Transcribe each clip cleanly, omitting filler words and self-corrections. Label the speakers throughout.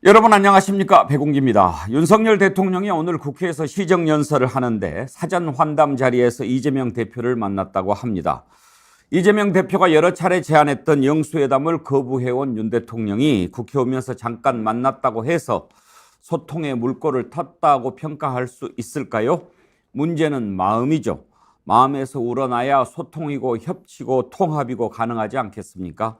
Speaker 1: 여러분 안녕하십니까, 백운기입니다. 윤석열 대통령이 오늘 국회에서 시정연설을 하는데 사전 환담 자리에서 이재명 대표를 만났다고 합니다. 이재명 대표가 여러 차례 제안했던 영수회담을 거부해온 윤 대통령이 국회 오면서 잠깐 만났다고 해서 소통의 물꼬를 텄다고 평가할 수 있을까요? 문제는 마음이죠. 마음에서 우러나야 소통이고 협치고 통합이고 가능하지 않겠습니까?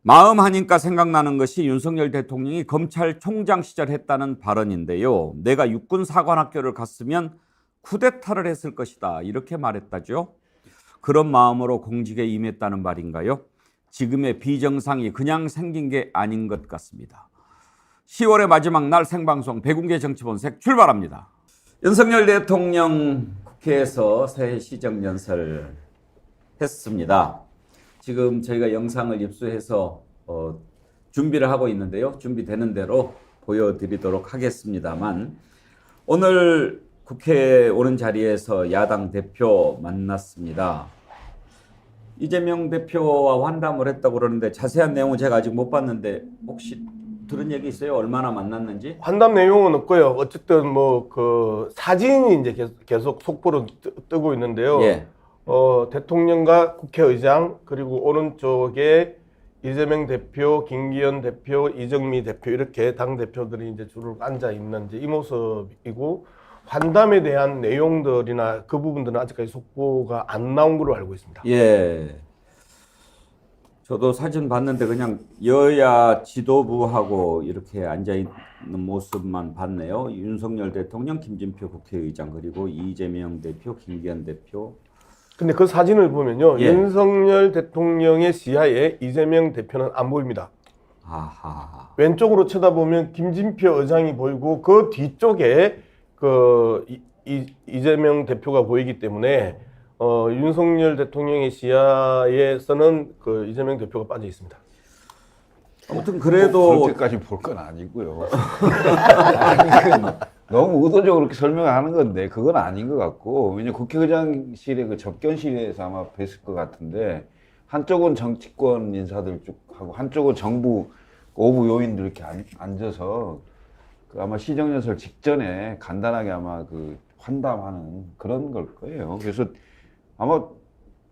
Speaker 1: 마음 하니까 생각나는 것이 윤석열 대통령이 검찰총장 시절 했다는 발언인데요. 내가 육군사관학교를 갔으면 쿠데타를 했을 것이다, 이렇게 말했다죠. 그런 마음으로 공직에 임했다는 말인가요? 지금의 비정상이 그냥 생긴 게 아닌 것 같습니다. 10월의 마지막 날 생방송 백운계 정치본색 출발합니다. 윤석열 대통령 국회에서 새해 시정연설 했습니다. 지금 저희가 영상을 입수해서 준비를 하고 있는데요. 준비되는 대로 보여드리도록 하겠습니다만, 오늘 국회에 오는 자리에서 야당 대표 만났습니다. 이재명 대표와 환담을 했다고 그러는데 자세한 내용은 제가 아직 못 봤는데 혹시 들은 얘기 있어요? 얼마나 만났는지?
Speaker 2: 환담 내용은 없고요. 어쨌든 뭐 그 사진이 이제 계속 속보로 뜨고 있는데요.
Speaker 1: 예.
Speaker 2: 대통령과 국회의장, 그리고 오른쪽에 이재명 대표, 김기현 대표, 이정미 대표, 이렇게 당 대표들이 이제 주로 앉아 있는 이제 이 모습이고, 환담에 대한 내용들이나 그 부분들은 아직까지 속보가 안 나온 걸로 알고 있습니다.
Speaker 1: 예. 저도 사진 봤는데 그냥 여야 지도부하고 이렇게 앉아 있는 모습만 봤네요. 윤석열 대통령, 김진표 국회의장, 그리고 이재명 대표, 김기현 대표.
Speaker 2: 근데 그 사진을 보면요,
Speaker 1: 예.
Speaker 2: 윤석열 대통령의 시야에 이재명 대표는 안 보입니다.
Speaker 1: 아하.
Speaker 2: 왼쪽으로 쳐다보면 김진표 의장이 보이고, 그 뒤쪽에 그 이재명 대표가 보이기 때문에 윤석열 대통령의 시야에서는 그 이재명 대표가 빠져 있습니다.
Speaker 1: 아무튼 그래도
Speaker 3: 그렇게까지 볼 건 아니고요. 너무 의도적으로 그렇게 설명하는 건데 그건 아닌 것 같고, 왜냐면 국회의장실의 그 접견실에서 아마 뵀을 것 같은데, 한쪽은 정치권 인사들 쭉 하고 한쪽은 정부 오부 요인들 이렇게 앉아서 그 아마 시정연설 직전에 간단하게 아마 그 환담하는 그런 걸 거예요. 그래서 아마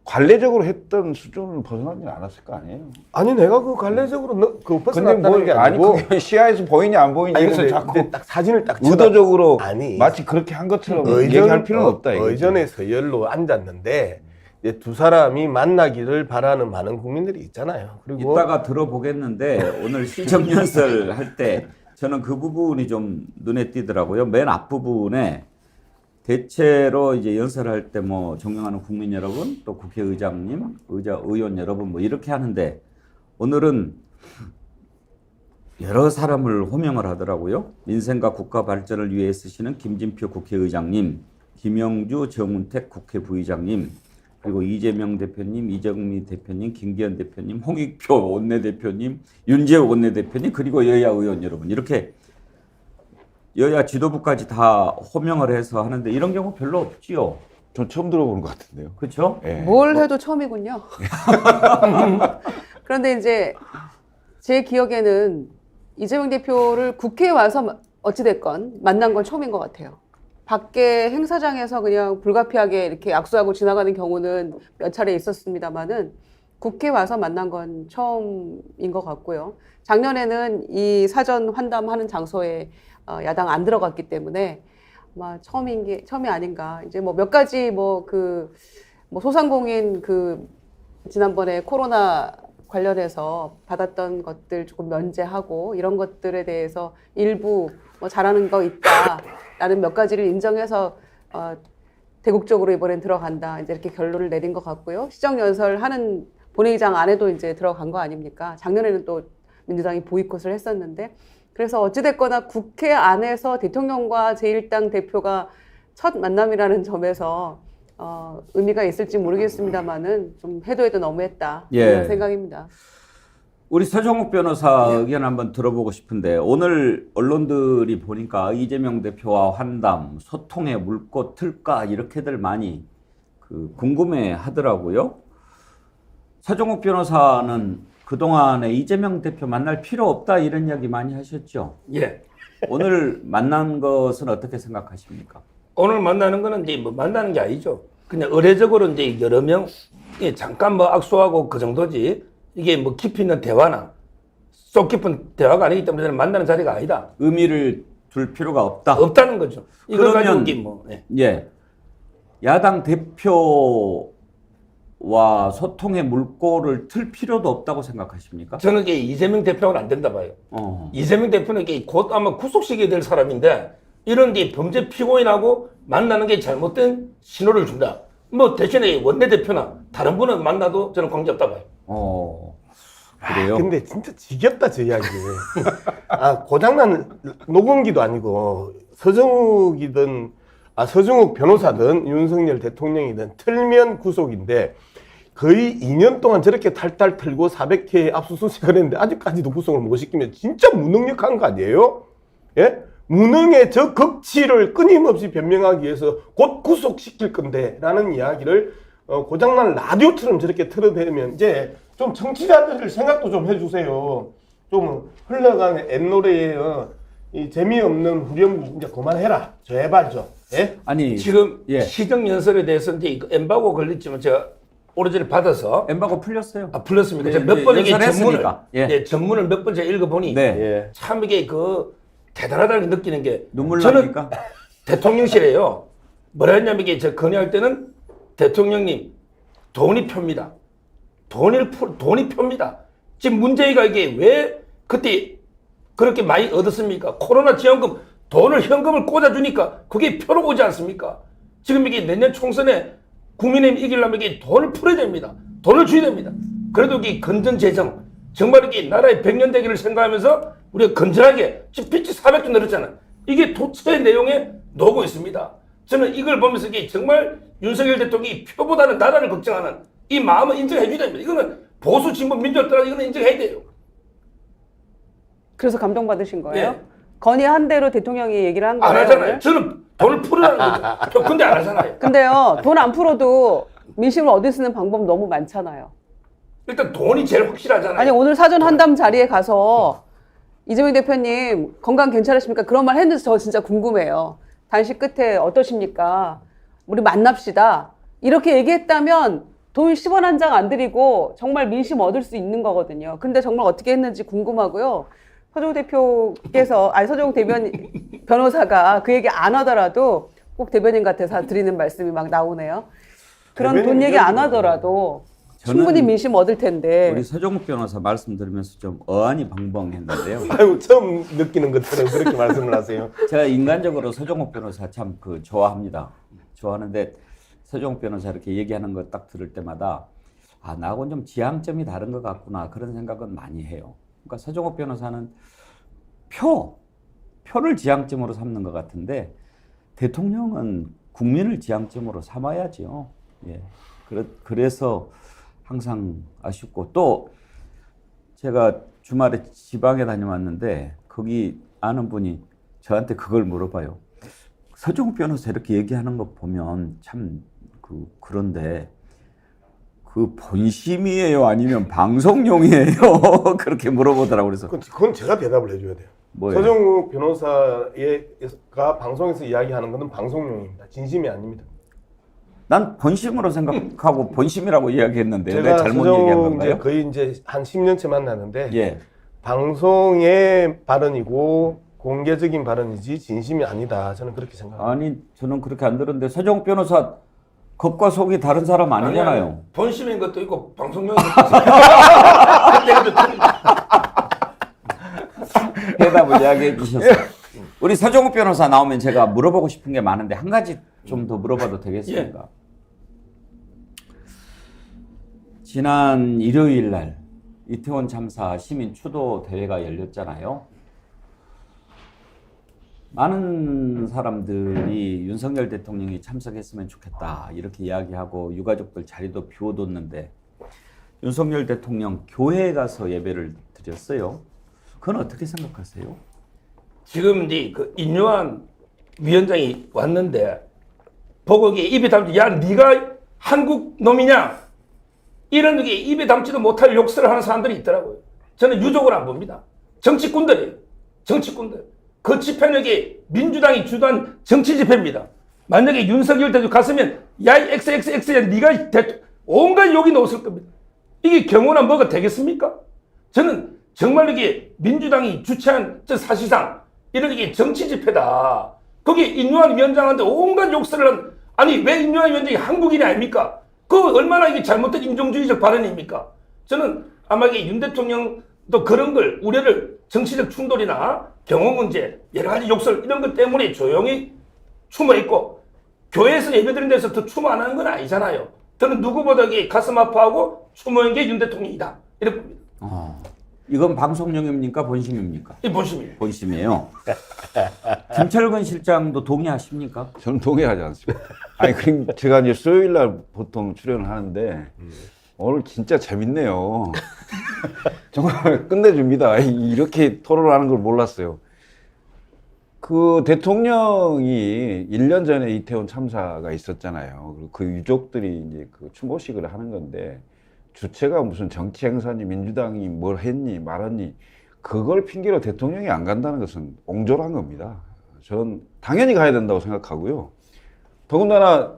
Speaker 3: 관례적으로 했던 수준을 벗어나지 않았을 거 아니에요.
Speaker 2: 아니, 내가 그 관례적으로 그
Speaker 3: 근데
Speaker 2: 벗어났다는 게 아니고,
Speaker 3: 그게 시야에서 보이냐 안 보이냐 해서 자꾸
Speaker 2: 딱 사진을 딱
Speaker 3: 의도적으로
Speaker 2: 아니,
Speaker 3: 마치 그렇게 한 것처럼 얘기할 필요는 없다. 이거지.
Speaker 2: 의전의 서열로 앉았는데 이제 두 사람이 만나기를 바라는 많은 국민들이 있잖아요. 그리고
Speaker 1: 이따가 들어보겠는데 오늘 시정연설 할 때 저는 그 부분이 좀 눈에 띄더라고요. 맨 앞부분에 대체로 이제 연설할 때 뭐 존경하는 국민 여러분, 또 국회의장님, 의원 여러분 뭐 이렇게 하는데, 오늘은 여러 사람을 호명을 하더라고요. 민생과 국가 발전을 위해 쓰시는 김진표 국회의장님, 김영주 정운택 국회 부의장님, 그리고 이재명 대표님, 이정미 대표님, 김기현 대표님, 홍익표 원내대표님, 윤재호 원내대표님, 그리고 여야 의원 여러분, 이렇게 여야 지도부까지 다 호명을 해서 하는데 이런 경우 별로 없지요.
Speaker 3: 전 처음 들어보는 것 같은데요.
Speaker 1: 그렇죠?
Speaker 3: 예.
Speaker 4: 뭘 해도 처음이군요. 그런데 이제 제 기억에는 이재명 대표를 국회에 와서 어찌됐건 만난 건 처음인 것 같아요. 밖에 행사장에서 그냥 불가피하게 이렇게 악수하고 지나가는 경우는 몇 차례 있었습니다만은 국회 와서 만난 건 처음인 것 같고요. 작년에는 이 사전 환담하는 장소에 야당 안 들어갔기 때문에 아마 처음이 아닌가. 이제 뭐 몇 가지 뭐 소상공인 지난번에 코로나 관련해서 받았던 것들 조금 면제하고 이런 것들에 대해서 일부 뭐 잘하는 거 있다라는 몇 가지를 인정해서 대국적으로 이번엔 들어간다, 이제 이렇게 결론을 내린 것 같고요. 시정연설하는 본회의장 안에도 이제 들어간 거 아닙니까? 작년에는 또 민주당이 보이콧을 했었는데, 그래서 어찌됐거나 국회 안에서 대통령과 제1당 대표가 첫 만남이라는 점에서 의미가 있을지 모르겠습니다만은 좀 해도 너무했다, 이런 생각입니다.
Speaker 1: 우리 서정욱 변호사 의견 한번 들어보고 싶은데, 오늘 언론들이 보니까 이재명 대표와 환담, 소통의 물꼬 틀까 이렇게들 많이 궁금해 하더라고요. 서정욱 변호사는 그동안에 이재명 대표 만날 필요 없다 이런 이야기 많이 하셨죠.
Speaker 5: 예.
Speaker 1: 오늘 만난 것은 어떻게 생각하십니까?
Speaker 5: 오늘 만나는 거는 이제 뭐 만나는 게 아니죠. 그냥 의례적으로 이제 여러 명 예, 잠깐 뭐 악수하고 그 정도지 이게 뭐 깊이 있는 대화나 속 깊은 대화가 아니기 때문에 저는 만나는 자리가 아니다.
Speaker 1: 의미를 둘 필요가 없다.
Speaker 5: 없다는 거죠. 이걸
Speaker 1: 그러면-
Speaker 5: 가지고 이게 뭐 예.
Speaker 1: 예. 야당 대표와 소통의 물꼬를 틀 필요도 없다고 생각하십니까?
Speaker 5: 저는 이게 이재명 대표는 안 된다 봐요. 이재명 대표는 이게 곧 아마 구속시켜야 될 사람인데 이런 게 범죄 피고인하고 만나는 게 잘못된 신호를 준다. 뭐 대신에 원내대표나 다른 분은 만나도 저는 관계 없다 봐요.
Speaker 1: 그래요?
Speaker 2: 근데 진짜 지겹다 저 이야기. 고장난 녹음기도 아니고 서정욱 변호사든 윤석열 대통령이든 틀면 구속인데 거의 2년 동안 저렇게 탈탈 털고 400회 압수수색을 했는데 아직까지도 구속을 못 시키면 진짜 무능력한 거 아니에요? 예? 무능의 저 극치를 끊임없이 변명하기 위해서 곧 구속시킬 건데 라는 이야기를 고장난 라디오처럼 저렇게 틀어대면 이제 좀 청취자들 생각도 좀 해주세요. 좀 흘러가는 옛노래에 이 재미없는 후렴구 이제 그만해라. 제발 좀. 예?
Speaker 1: 아니
Speaker 5: 지금
Speaker 1: 예.
Speaker 5: 시정 연설에 대해서 이제 이거 엠바고 걸렸지만 제가 오래전에 받아서
Speaker 1: 엠바고 풀렸어요.
Speaker 5: 풀렸습니까?
Speaker 1: 네,
Speaker 5: 제가 몇 번 이게
Speaker 1: 연설했으니까. 예.
Speaker 5: 전문을 몇 번 제가 읽어보니
Speaker 1: 네.
Speaker 2: 예.
Speaker 5: 참 이게 대단하다고 느끼는 게
Speaker 1: 눈물
Speaker 5: 저는
Speaker 1: 납니까?
Speaker 5: 대통령실에요. 뭐라 했냐면 이게 저 건의할 때는 대통령님 돈이 뻬니다. 돈이 뻬니다. 지금 문제가 이게 왜 그때 그렇게 많이 얻었습니까? 코로나 지원금 현금을 꽂아주니까 그게 표로 오지 않습니까? 지금 이게 내년 총선에 국민의힘 이기려면 이게 돈을 풀어야 됩니다. 돈을 줘야 됩니다. 그래도 이게 건전재정 정말 이게 나라의 100년 대계를 생각하면서 우리가 건전하게 지금 빚이 400조 늘었잖아요. 이게 도처의 내용에 나오고 있습니다. 저는 이걸 보면서 이게 정말 윤석열 대통령이 표보다는 나라를 걱정하는 이 마음을 인정해 줘야 됩니다. 이거는 보수 진보 민주를 떠나서 이거는 인정해야 돼요.
Speaker 4: 그래서 감동받으신 거예요?
Speaker 5: 예.
Speaker 4: 건의한 대로 대통령이 얘기를 한 거예요?
Speaker 5: 안 하잖아요.
Speaker 4: 오늘?
Speaker 5: 저는 돈을 풀으라는 거죠. 근데 안 하잖아요.
Speaker 4: 근데요, 돈 안 풀어도 민심을 얻을 수 있는 방법 너무 많잖아요.
Speaker 5: 일단 돈이 제일 확실하잖아요.
Speaker 4: 아니, 오늘 사전 환담 자리에 가서 이재명 대표님 건강 괜찮으십니까? 그런 말 했는데 저 진짜 궁금해요. 단식 끝에 어떠십니까? 우리 만납시다. 이렇게 얘기했다면 돈 10원 한 장 안 드리고 정말 민심 얻을 수 있는 거거든요. 근데 정말 어떻게 했는지 궁금하고요. 서정욱 대표께서, 서정욱 변호사가 그 얘기 안 하더라도 꼭 대변인 같아서 드리는 말씀이 막 나오네요. 그런 돈 얘기 안 하더라도 충분히 민심 얻을 텐데.
Speaker 1: 우리 서정욱 변호사 말씀 들으면서 좀 어안이 방방했는데요.
Speaker 2: 아유, 처음 느끼는 것처럼 그렇게 말씀을 하세요.
Speaker 1: 제가 인간적으로 서정욱 변호사 참 좋아합니다. 좋아하는데 서정욱 변호사 이렇게 얘기하는 거 딱 들을 때마다 나하고는 좀 지향점이 다른 것 같구나 그런 생각은 많이 해요. 그러니까 서정욱 변호사는 표를 지향점으로 삼는 것 같은데 대통령은 국민을 지향점으로 삼아야죠. 예. 그래서 항상 아쉽고 또 제가 주말에 지방에 다녀왔는데 거기 아는 분이 저한테 그걸 물어봐요. 서정욱 변호사 이렇게 얘기하는 거 보면 참 그런데 그 본심이에요 아니면 방송용이에요? 그렇게 물어보더라고. 그래서
Speaker 2: 그건 제가 대답을 해줘야 돼요.
Speaker 1: 뭐예요?
Speaker 2: 서정욱 변호사가 방송에서 이야기하는 것은 방송용입니다. 진심이 아닙니다.
Speaker 1: 난 본심으로 생각하고 본심이라고 이야기했는데 왜
Speaker 2: 제가
Speaker 1: 잘못 얘기한
Speaker 2: 서정욱
Speaker 1: 건가요?
Speaker 2: 거의 이제 한 10년째 만나는데
Speaker 1: 예.
Speaker 2: 방송의 발언이고 공개적인 발언이지 진심이 아니다. 저는 그렇게 생각합니다.
Speaker 1: 아니 저는 그렇게 안 들었는데 서정욱 변호사 겉과 속이 다른 사람 아니잖아요.
Speaker 5: 아니, 본심인 것도 있고 방송용인 것도 있어요.
Speaker 1: 대답을 이야기해 주셨어요. 우리 서정욱 변호사 나오면 제가 물어보고 싶은 게 많은데 한 가지 좀 더 물어봐도 되겠습니까? 지난 일요일 날 이태원 참사 시민 추도 대회가 열렸잖아요. 많은 사람들이 윤석열 대통령이 참석했으면 좋겠다 이렇게 이야기하고 유가족들 자리도 비워뒀는데 윤석열 대통령 교회에 가서 예배를 드렸어요. 그건 어떻게 생각하세요?
Speaker 5: 지금 이제 인요한 위원장이 왔는데 보고 이게 입에 담지 야 네가 한국 놈이냐 이런 게 입에 담지도 못할 욕설을 하는 사람들이 있더라고요. 저는 유족을 안 봅니다. 정치꾼들이에요. 정치꾼들. 그 집회는 이게 민주당이 주도한 정치 집회입니다. 만약에 윤석열 대통령 갔으면 야이 XXX야 네가 온갖 욕이 나왔을 겁니다. 이게 경호나 뭐가 되겠습니까? 저는 정말 이게 민주당이 주최한 사실상 이런 게 정치 집회다. 거기에 인류한 위원장한테 온갖 욕설을 한, 아니 왜 인류한 위원장이 한국인이 아닙니까? 그 얼마나 이게 잘못된 인종주의적 발언입니까? 저는 아마 이게 윤 대통령도 그런 걸 우려를 정치적 충돌이나 경호 문제 여러 가지 욕설 이런 것 때문에 조용히 추모했고 교회에서 예배드린 데서 더 추모 안 하는 건 아니잖아요. 저는 누구보다 이게 가슴 아파하고 추모한 게 윤 대통령이다 이렇게 봅니다.
Speaker 1: 이건 방송용입니까? 본심입니까?
Speaker 5: 이 본심이에요.
Speaker 1: 본심이에요. 김철근 실장도 동의하십니까?
Speaker 3: 저는 동의하지 않습니다. 아니, 그럼 제가 이제 수요일 날 보통 출연을 하는데 오늘 진짜 재밌네요. 정말 끝내줍니다. 이렇게 토론하는 걸 몰랐어요. 그 대통령이 1년 전에 이태원 참사가 있었잖아요. 그리고 그 유족들이 이제 그 추모식을 하는 건데 주체가 무슨 정치 행사니 민주당이 뭘 했니 말았니 그걸 핑계로 대통령이 안 간다는 것은 옹졸한 겁니다. 전 당연히 가야 된다고 생각하고요. 더군다나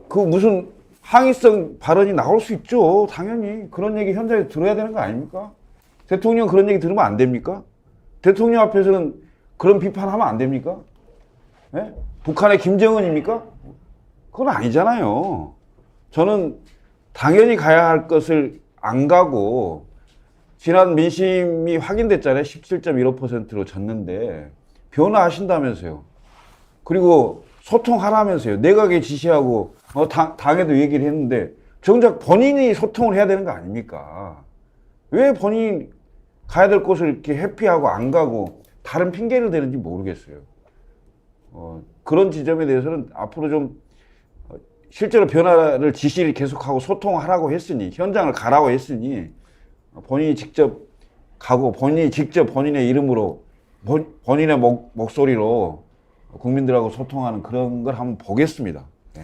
Speaker 3: 그 무슨 항의성 발언이 나올 수 있죠. 당연히 그런 얘기 현장에서 들어야 되는 거 아닙니까? 대통령 그런 얘기 들으면 안 됩니까? 대통령 앞에서는 그런 비판하면 안 됩니까? 네? 북한의 김정은입니까? 그건 아니잖아요. 저는 당연히 가야 할 것을 안 가고 지난 민심이 확인됐잖아요. 17.15%로 졌는데 변화하신다면서요. 그리고 소통하라면서요. 내각에 지시하고 당에도 얘기를 했는데 정작 본인이 소통을 해야 되는 거 아닙니까? 왜 본인이 가야 될 곳을 이렇게 회피하고 안 가고 다른 핑계를 대는지 모르겠어요. 그런 지점에 대해서는 앞으로 좀 실제로 변화를 지시를 계속하고 소통하라고 했으니 현장을 가라고 했으니 본인이 직접 가고 본인이 직접 본인의 이름으로 본인의 목소리로 국민들하고 소통하는 그런 걸 한번 보겠습니다. 네.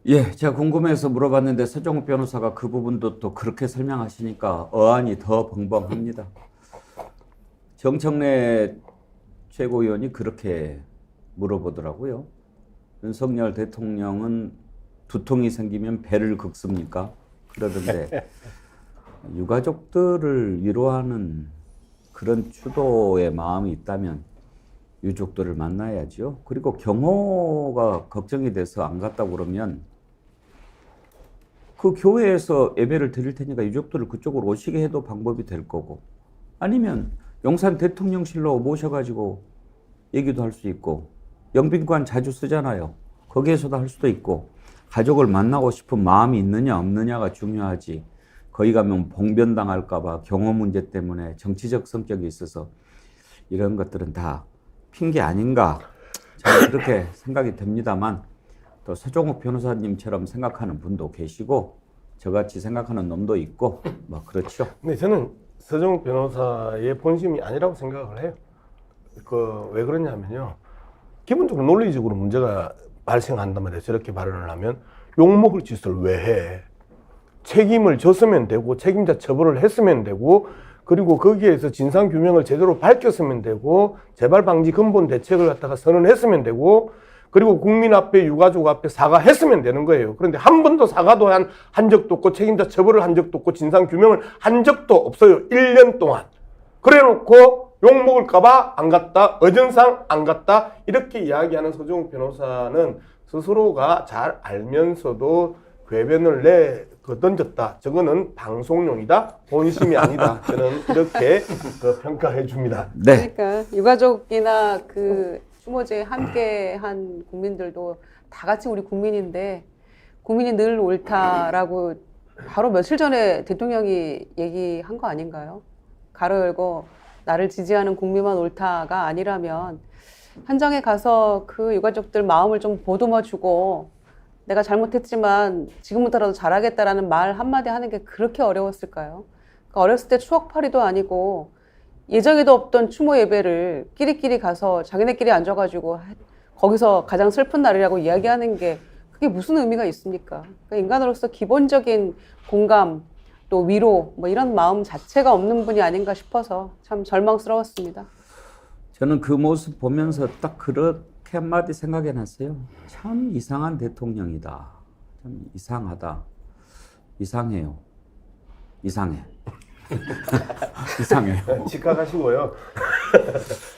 Speaker 1: 예, 제가 궁금해서 물어봤는데 서정욱 변호사가 그 부분도 또 그렇게 설명하시니까 어안이 더 벙벙합니다. 정청래 최고위원이 그렇게 물어보더라고요. 윤석열 대통령은 두통이 생기면 배를 긁습니까? 그러던데 유가족들을 위로하는 그런 추도의 마음이 있다면 유족들을 만나야죠. 그리고 경호가 걱정이 돼서 안 갔다고 그러면 그 교회에서 예배를 드릴 테니까 유족들을 그쪽으로 오시게 해도 방법이 될 거고 아니면 용산 대통령실로 모셔가지고 얘기도 할 수 있고 영빈관 자주 쓰잖아요. 거기에서도 할 수도 있고 가족을 만나고 싶은 마음이 있느냐 없느냐가 중요하지. 거기 가면 봉변당할까 봐 경호 문제 때문에 정치적 성격이 있어서 이런 것들은 다 핑계 아닌가 저는 그렇게 생각이 됩니다만 또 서정욱 변호사님처럼 생각하는 분도 계시고 저같이 생각하는 놈도 있고 뭐 그렇죠.
Speaker 2: 근데 저는 서정욱 변호사의 본심이 아니라고 생각을 해요. 왜 그러냐면요. 기본적으로 논리적으로 문제가 발생한단 말이에요. 저렇게 발언을 하면 욕먹을 짓을 왜 해? 책임을 졌으면 되고 책임자 처벌을 했으면 되고 그리고 거기에서 진상규명을 제대로 밝혔으면 되고 재발 방지 근본 대책을 갖다가 선언했으면 되고 그리고 국민 앞에 유가족 앞에 사과했으면 되는 거예요. 그런데 한 번도 사과도 한 적도 없고 책임자 처벌을 한 적도 없고 진상규명을 한 적도 없어요. 1년 동안. 그래놓고 욕먹을까봐 안 갔다, 어전상 안 갔다 이렇게 이야기하는 서정욱 변호사는 스스로가 잘 알면서도 궤변을 던졌다. 저거는 방송용이다. 본심이 아니다. 저는 이렇게 평가해 줍니다.
Speaker 1: 네.
Speaker 4: 그러니까 유가족이나 그 추모제에 함께한 국민들도 다 같이 우리 국민인데 국민이 늘 옳다라고 바로 며칠 전에 대통령이 얘기한 거 아닌가요? 가로 열고 나를 지지하는 국민만 옳다가 아니라면 현장에 가서 그 유가족들 마음을 좀 보듬어주고 내가 잘못했지만 지금부터라도 잘하겠다라는 말 한마디 하는 게 그렇게 어려웠을까요? 그러니까 어렸을 때 추억팔이도 아니고 예정에도 없던 추모 예배를 끼리끼리 가서 자기네끼리 앉아가지고 거기서 가장 슬픈 날이라고 이야기하는 게 그게 무슨 의미가 있습니까? 그러니까 인간으로서 기본적인 공감 또 위로 뭐 이런 마음 자체가 없는 분이 아닌가 싶어서 참 절망스러웠습니다.
Speaker 1: 저는 그 모습 보면서 딱 그렇게 한마디 생각해놨어요. 참 이상한 대통령이다. 참 이상하다. 이상해요. 이상해. 이상해요.
Speaker 2: 직각하시고요.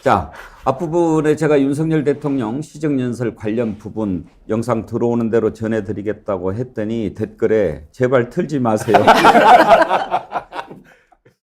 Speaker 1: 자, 앞부분에 제가 윤석열 대통령 시정연설 관련 부분 영상 들어오는 대로 전해드리겠다고 했더니 댓글에 제발 틀지 마세요.